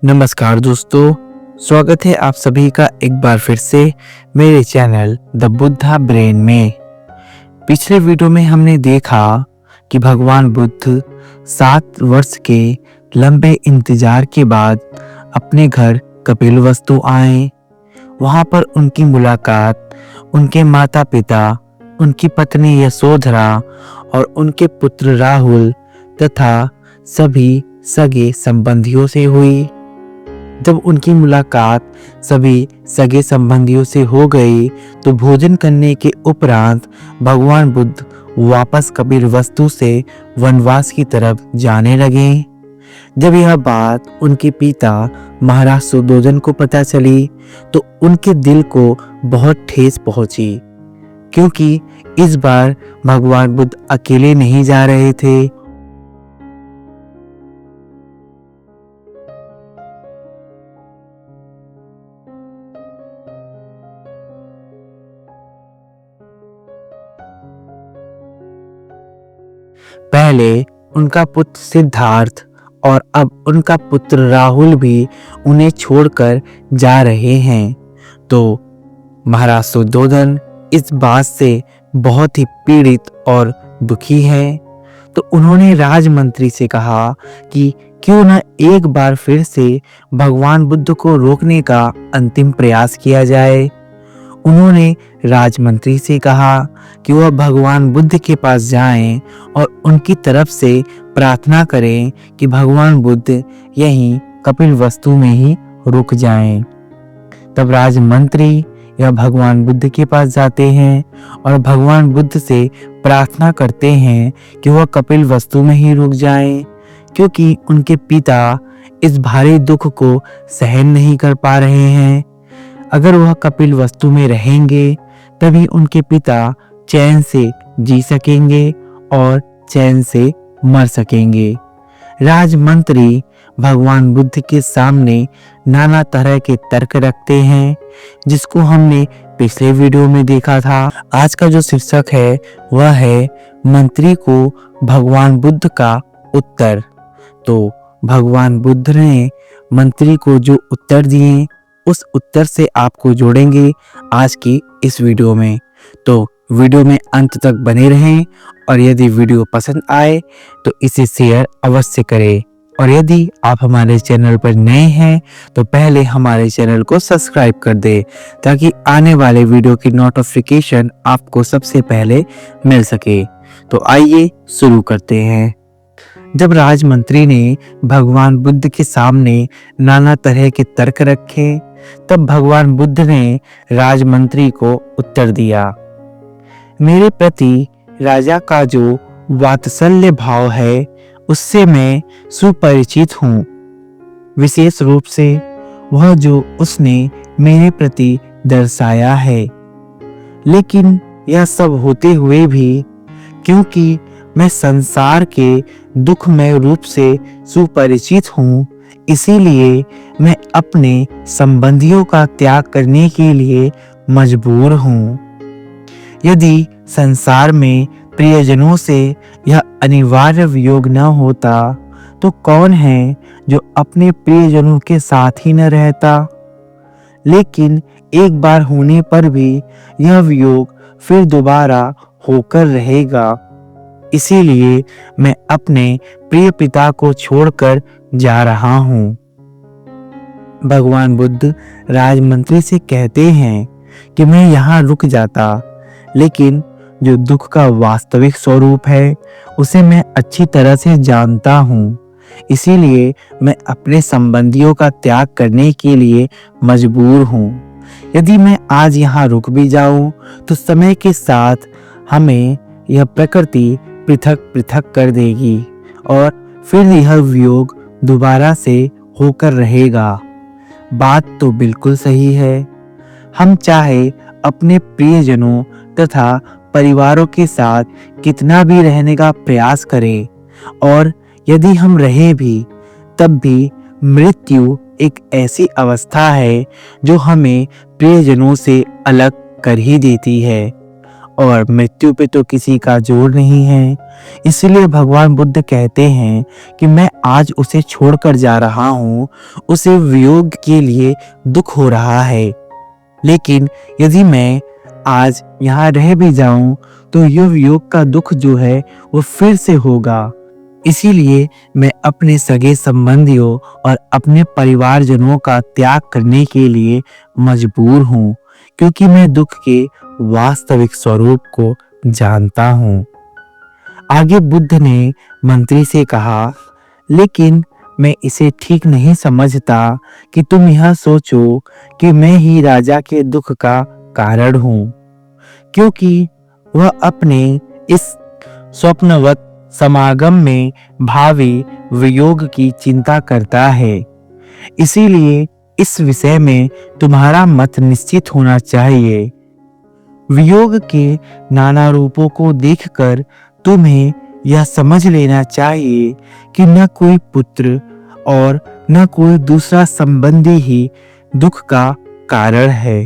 नमस्कार दोस्तों, स्वागत है आप सभी का एक बार फिर से मेरे चैनल द बुद्धा ब्रेन में। पिछले वीडियो में हमने देखा कि भगवान बुद्ध 7 वर्ष के लंबे इंतजार के बाद अपने घर कपिलवस्तु आए। वहां पर उनकी मुलाकात उनके माता पिता, उनकी पत्नी यशोधरा और उनके पुत्र राहुल तथा सभी सगे संबंधियों से हुई। जब उनकी मुलाकात सभी सगे संबंधियों से हो गई तो भोजन करने के उपरांत भगवान बुद्ध वापस कपिलवस्तु से वनवास की तरफ जाने लगे। जब यह बात उनके पिता महाराज सुद्धोधन को पता चली तो उनके दिल को बहुत ठेस पहुंची, क्योंकि इस बार भगवान बुद्ध अकेले नहीं जा रहे थे। पहले उनका पुत्र सिद्धार्थ और अब उनका पुत्र राहुल भी उन्हें छोड़कर जा रहे हैं। तो महाराज सुद्धोधन इस बात से बहुत ही पीड़ित और दुखी हैं। तो उन्होंने राजमंत्री से कहा कि क्यों न एक बार फिर से भगवान बुद्ध को रोकने का अंतिम प्रयास किया जाए। उन्होंने राजमंत्री से कहा कि वह भगवान बुद्ध के पास जाएं और उनकी तरफ से प्रार्थना करें कि भगवान बुद्ध यहीं कपिलवस्तु में ही रुक जाएं। तब राजमंत्री यह भगवान बुद्ध के पास जाते हैं और भगवान बुद्ध से प्रार्थना करते हैं कि वह कपिलवस्तु में ही रुक जाएं, क्योंकि उनके पिता इस भारी दुख को सहन नहीं कर पा रहे हैं। अगर वह कपिलवस्तु में रहेंगे तभी उनके पिता चैन से जी सकेंगे और चैन से मर सकेंगे। राजमंत्री भगवान बुद्ध के सामने नाना तरह के तर्क रखते हैं, जिसको हमने पिछले वीडियो में देखा था। आज का जो शीर्षक है वह है मंत्री को भगवान बुद्ध का उत्तर। तो भगवान बुद्ध ने मंत्री को जो उत्तर दिए उस उत्तर से आपको जोड़ेंगे आज की इस वीडियो में। तो वीडियो में अंत तक बने रहें और यदि वीडियो पसंद आए तो इसे शेयर अवश्य करें। और यदि आप हमारे चैनल पर नए हैं तो पहले हमारे चैनल को सब्सक्राइब कर दें, ताकि आने वाले वीडियो की नोटिफिकेशन आपको सबसे पहले मिल सके। तो आइए शुरू करते हैं। जब राजमंत्री ने भगवान बुद्ध के सामने नाना तरह के तर्क रखे तब भगवान बुद्ध ने राजमंत्री को उत्तर दिया, मेरे प्रति राजा का जो वात्सल्य भाव है उससे मैं सुपरिचित हूँ। विशेष रूप से वह जो उसने मेरे प्रति दर्शाया है। लेकिन यह सब होते हुए भी क्योंकि मैं संसार के दुखमय रूप से सुपरिचित हूँ, इसीलिए मैं अपने संबंधियों का त्याग करने के लिए मजबूर हूँ। यदि संसार में प्रियजनों से यह अनिवार्य वियोग न होता तो कौन है जो अपने प्रियजनों के साथ ही न रहता। लेकिन एक बार होने पर भी यह वियोग फिर दोबारा होकर रहेगा, इसीलिए मैं अपने प्रिय पिता को छोड़कर जा रहा हूँ। भगवान बुद्ध राजमंत्री से कहते हैं कि मैं यहाँ रुक जाता, लेकिन जो दुख का वास्तविक स्वरूप है उसे मैं अच्छी तरह से जानता हूँ, इसीलिए मैं अपने संबंधियों का त्याग करने के लिए मजबूर हूँ। यदि मैं आज यहाँ रुक भी जाऊँ तो समय के साथ हमें यह प्रकृति पृथक पृथक कर देगी और फिर यह वियोग दोबारा से होकर रहेगा। बात तो बिल्कुल सही है। हम चाहे अपने प्रियजनों तथा परिवारों के साथ कितना भी रहने का प्रयास करें और यदि हम रहें भी तब भी मृत्यु एक ऐसी अवस्था है जो हमें प्रियजनों से अलग कर ही देती है। और मृत्यु पे तो किसी का जोर नहीं है। इसलिए भगवान बुद्ध कहते हैं कि मैं आज उसे छोड़कर जा रहा हूँ, उसे वियोग के लिए दुख हो रहा है। लेकिन यदि मैं आज यहाँ रह भी जाऊं तो यह वियोग का दुख जो है वो फिर से होगा। इसीलिए मैं अपने सगे संबंधियों और अपने परिवारजनों का त्याग करने के लिए मजबूर हूँ, क्योंकि मैं दुख के वास्तविक स्वरूप को जानता हूँ। आगे बुद्ध ने मंत्री से कहा, लेकिन मैं इसे ठीक नहीं समझता कि तुम यह सोचो कि मैं ही राजा के दुख का कारण हूँ, क्योंकि वह अपने इस स्वप्नवत समागम में भावी वियोग की चिंता करता है। इसीलिए इस विषय में तुम्हारा मत निश्चित होना चाहिए। वियोग के नाना रूपों को देखकर तुम्हें यह समझ लेना चाहिए कि न कोई पुत्र और न कोई दूसरा संबंधी ही दुख का कारण है।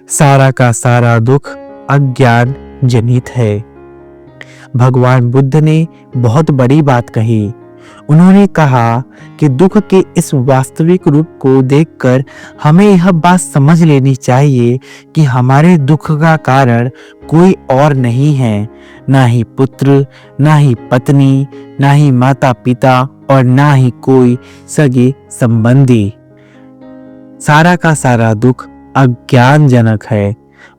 सारा का सारा दुख अज्ञान जनित है। भगवान बुद्ध ने बहुत बड़ी बात कही। उन्होंने कहा कि दुख के इस वास्तविक रूप को देखकर हमें यह बात समझ लेनी चाहिए कि हमारे दुख का कारण कोई और नहीं है, ना ही पुत्र, ना ही पत्नी, ना ही माता पिता और ना ही कोई सगे संबंधी। सारा का सारा दुख अज्ञानजनक है।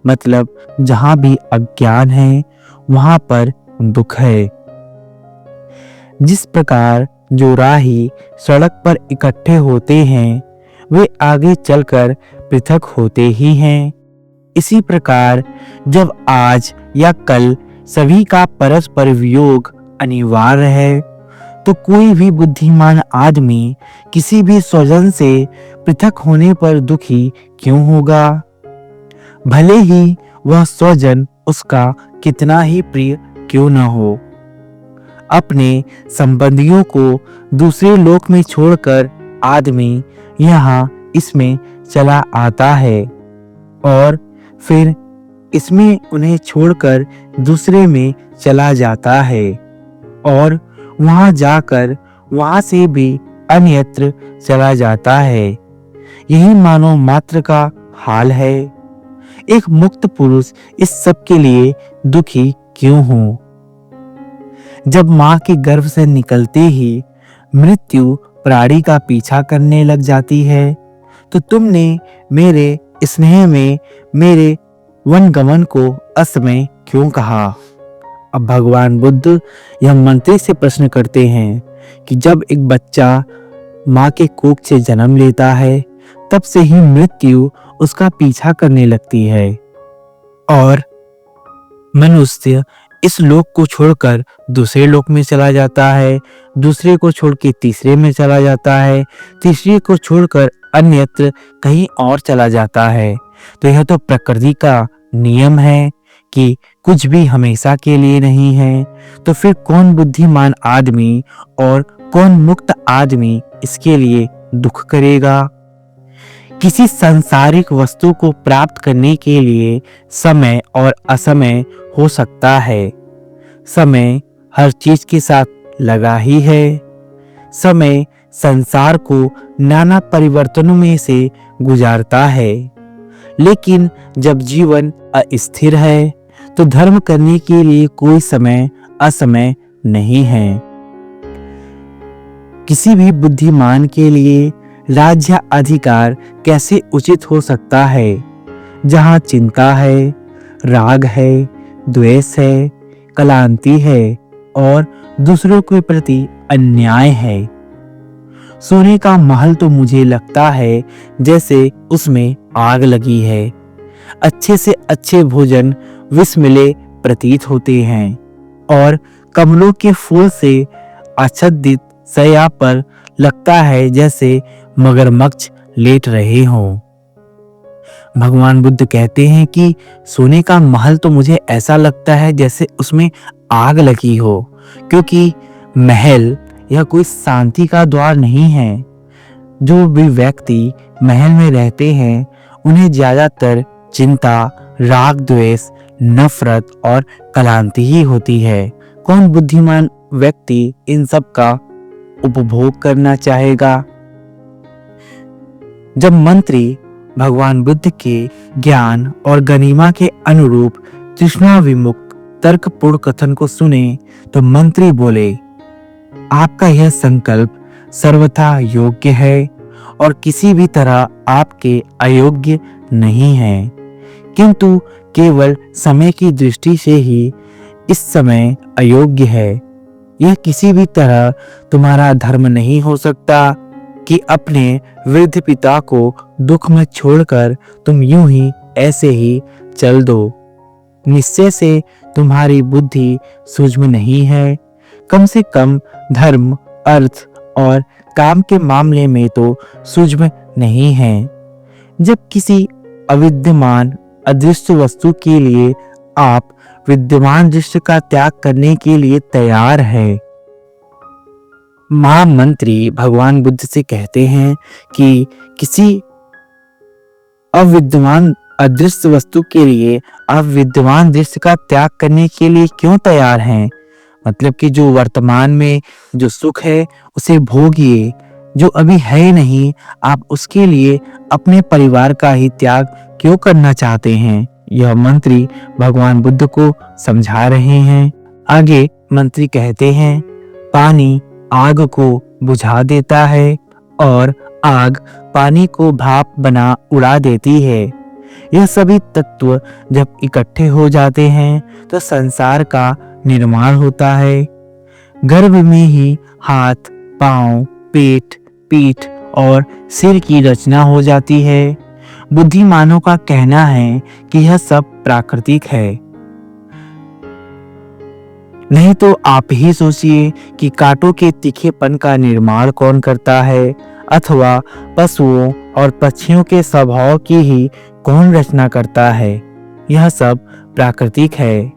मतलब जहां भी अज्ञान है वहां पर दुख है। जिस प्रकार जो राही सड़क पर इकट्ठे होते हैं वे आगे चलकर पृथक होते ही हैं, इसी प्रकार जब आज या कल सभी का परस्पर वियोग अनिवार्य है तो कोई भी बुद्धिमान आदमी किसी भी स्वजन से पृथक होने पर दुखी क्यों होगा, भले ही वह स्वजन उसका कितना ही प्रिय क्यों न हो। अपने संबंधियों को दूसरे लोक में छोड़कर आदमी यहाँ इसमें चला आता है और फिर इसमें उन्हें छोड़कर दूसरे में चला जाता है और वहां जाकर वहां से भी अन्यत्र चला जाता है। यही मानव मात्र का हाल है। एक मुक्त पुरुष इस सब के लिए दुखी क्यों हो? जब मां के गर्भ से निकलते ही मृत्यु प्राणी का पीछा करने लग जाती है तो तुमने मेरे स्नेह में मेरे वनगमन को असमय क्यों कहा? अब भगवान बुद्ध यह मंत्री से प्रश्न करते हैं कि जब एक बच्चा मां के कोख से जन्म लेता है तब से ही मृत्यु उसका पीछा करने लगती है और मनुष्य इस लोक को छोड़कर दूसरे लोक में चला जाता है, दूसरे को छोड़ के तीसरे में चला जाता है, तीसरे को छोड़कर अन्यत्र कहीं और चला जाता है। तो यह तो प्रकृति का नियम है कि कुछ भी हमेशा के लिए नहीं है। तो फिर कौन बुद्धिमान आदमी और कौन मुक्त आदमी इसके लिए दुख करेगा? किसी सांसारिक वस्तु को प्राप्त करने के लिए समय और असमय हो सकता है। समय हर चीज के साथ लगा ही है। समय संसार को नाना परिवर्तनों में से गुजारता है, लेकिन जब जीवन अस्थिर है तो धर्म करने के लिए कोई समय असमय नहीं है। किसी भी बुद्धिमान के लिए राज्य अधिकार कैसे उचित हो सकता है जहां चिंता है, राग है, द्वेष है, क्लांति है और दूसरों के प्रति अन्याय है। सोने का महल तो मुझे लगता है जैसे उसमें आग लगी है। अच्छे से अच्छे भोजन विष मिले प्रतीत होते हैं और कमलों के फूल से आच्छादित शैया पर लगता है जैसे मगरमच्छ लेट रहे हों। भगवान बुद्ध कहते हैं कि सोने का महल तो मुझे ऐसा लगता है जैसे उसमें आग लगी हो, क्योंकि महल यह कोई शांति का द्वार नहीं है। जो भी व्यक्ति महल में रहते हैं उन्हें ज्यादातर चिंता, राग, द्वेष नफरत और क्लांति ही होती है। कौन बुद्धिमान व्यक्ति इन सब का उपभोग करना चाहेगा? जब मंत्री भगवान बुद्ध के ज्ञान और गरिमा के अनुरूप तृष्णा विमुक्त तर्कपूर्ण कथन को सुने तो मंत्री बोले, आपका यह संकल्प सर्वथा योग्य है और किसी भी तरह आपके अयोग्य नहीं है, किंतु केवल समय की दृष्टि से ही इस समय अयोग्य है। यह किसी भी तरह तुम्हारा धर्म नहीं हो सकता कि अपने वृद्ध पिता को दुख में छोड़कर तुम यूं ही ऐसे ही चल दो। निश्चय से तुम्हारी बुद्धि सूक्ष्म नहीं है, कम से कम धर्म, अर्थ और काम के मामले में तो सूक्ष्म नहीं है। जब किसी अविद्यमान अदृश्य वस्तु के लिए आप विद्यमान दृश्य का त्याग करने के लिए तैयार है। महामंत्री भगवान बुद्ध से कहते हैं कि किसी अविद्यमान अदृश्य वस्तु के लिए आप विद्यमान दृश्य का त्याग करने के लिए क्यों तैयार हैं? मतलब कि जो वर्तमान में जो सुख है उसे भोगिए, जो अभी है नहीं आप उसके लिए अपने परिवार का ही त्याग क्यों करना चाहते हैं? यह मंत्री भगवान बुद्ध को समझा रहे हैं। आगे मंत्री कहते हैं, पानी आग को बुझा देता है और आग पानी को भाप बना उड़ा देती है। यह सभी तत्व जब इकट्ठे हो जाते हैं तो संसार का निर्माण होता है। गर्भ में ही हाथ, पांव, पेट, पीठ और सिर की रचना हो जाती है। बुद्धिमानों का कहना है कि यह सब प्राकृतिक है। नहीं तो आप ही सोचिए कि कांटों के तीखेपन का निर्माण कौन करता है, अथवा पशुओं और पक्षियों के स्वभाव की ही कौन रचना करता है। यह सब प्राकृतिक है।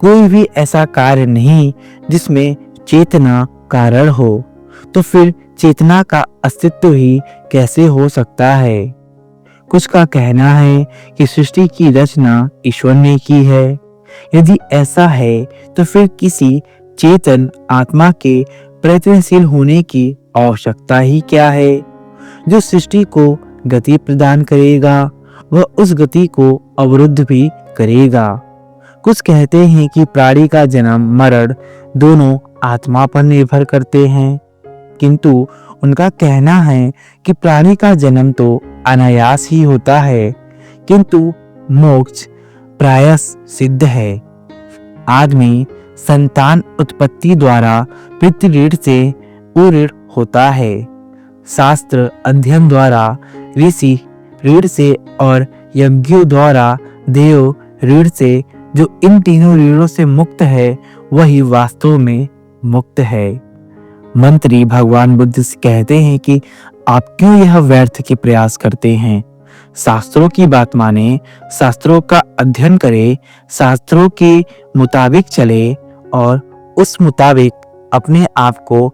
कोई भी ऐसा कार्य नहीं जिसमें चेतना कारण हो, तो फिर चेतना का अस्तित्व ही कैसे हो सकता है? कुछ का कहना है कि सृष्टि की रचना ईश्वर ने की है। यदि ऐसा है तो फिर किसी चेतन आत्मा के प्रयत्नशील होने की आवश्यकता ही क्या है? जो सृष्टि को गति प्रदान करेगा वह उस गति को अवरुद्ध भी करेगा। कुछ कहते हैं कि प्राणी का जन्म मरण दोनों आत्मा पर निर्भर करते हैं, किंतु उनका कहना है कि प्राणी का जन्म तो अनायास ही होता है, किंतु मोक्ष प्रायः सिद्ध है। आदमी संतान उत्पत्ति द्वारा पितृ से उऋण होता है, शास्त्र अध्ययन द्वारा ऋषि ऋण से और यज्ञों द्वारा देव ऋण से। जो इन तीनों ऋणों से मुक्त है वही वास्तव में मुक्त है। मंत्री भगवान बुद्ध से कहते हैं कि आप क्यों यह व्यर्थ के प्रयास करते हैं? शास्त्रों की बात माने, शास्त्रों का अध्ययन करे, शास्त्रों के मुताबिक चले और उस मुताबिक अपने आप को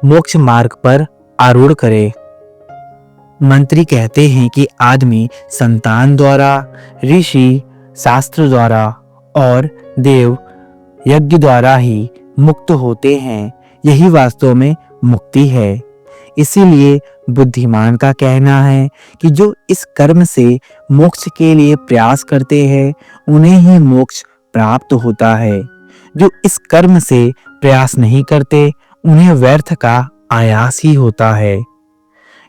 मोक्ष मार्ग पर आरूढ़ करे। मंत्री कहते हैं कि आदमी संतान द्वारा, ऋषि शास्त्र द्वारा और देव यज्ञ द्वारा ही मुक्त होते हैं। यही वास्तव में मुक्ति है। इसीलिए बुद्धिमान का कहना है कि जो इस कर्म से मोक्ष के लिए प्रयास करते हैं उन्हें ही मोक्ष प्राप्त होता है। जो इस कर्म से प्रयास नहीं करते उन्हें व्यर्थ का आयास ही होता है।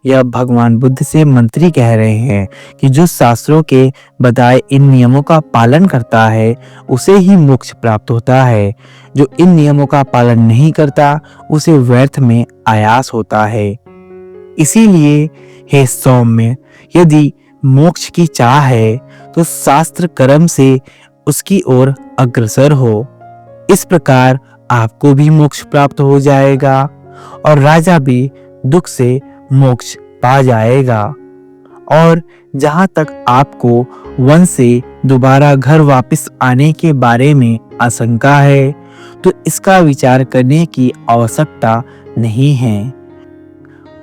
यह भगवान बुद्ध से मंत्री कह रहे हैं कि जो शास्त्रों के बताए इन नियमों का पालन करता है उसे ही मोक्ष प्राप्त होता है। जो इन नियमों का पालन नहीं करता उसे व्यर्थ में आयास होता है। इसीलिए हे सौम्य, यदि मोक्ष की चाह है तो शास्त्र कर्म से उसकी ओर अग्रसर हो। इस प्रकार आपको भी मोक्ष प्राप्त हो जाएगा और राजा भी दुख से मोक्ष पा जाएगा। और जहां तक आपको वन से दोबारा घर वापस आने के बारे में आशंका है तो इसका विचार करने की आवश्यकता नहीं है।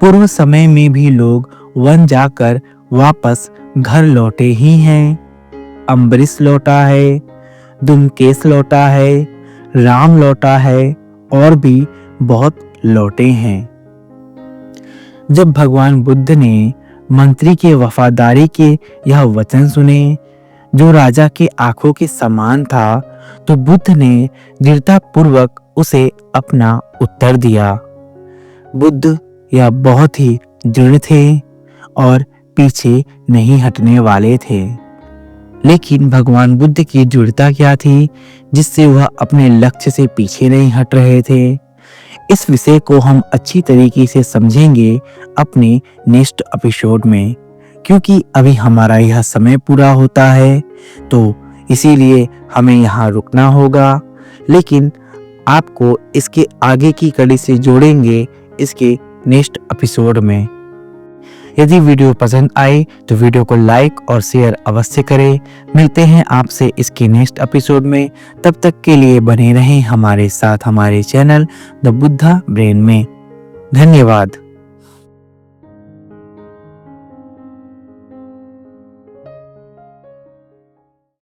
पूर्व समय में भी लोग वन जाकर वापस घर लौटे ही हैं। अम्बरीश लौटा है, धूमकेश लौटा है, राम लौटा है और भी बहुत लौटे हैं। जब भगवान बुद्ध ने मंत्री के वफादारी के यह वचन सुने जो राजा के आंखों के समान था, तो बुद्ध ने दृढ़ता पूर्वक उसे अपना उत्तर दिया। बुद्ध यह बहुत ही दृढ़ थे और पीछे नहीं हटने वाले थे। लेकिन भगवान बुद्ध की दृढ़ता क्या थी जिससे वह अपने लक्ष्य से पीछे नहीं हट रहे थे? इस विषय को हम अच्छी तरीके से समझेंगे अपने नेक्स्ट एपिसोड में, क्योंकि अभी हमारा यह समय पूरा होता है, तो इसीलिए हमें यहाँ रुकना होगा। लेकिन आपको इसके आगे की कड़ी से जोड़ेंगे इसके नेक्स्ट एपिसोड में। यदि वीडियो पसंद आए तो वीडियो को लाइक और शेयर अवश्य करें। मिलते हैं आपसे इसके नेक्स्ट एपिसोड में। तब तक के लिए बने रहें हमारे साथ हमारे चैनल द बुद्धा ब्रेन में। धन्यवाद।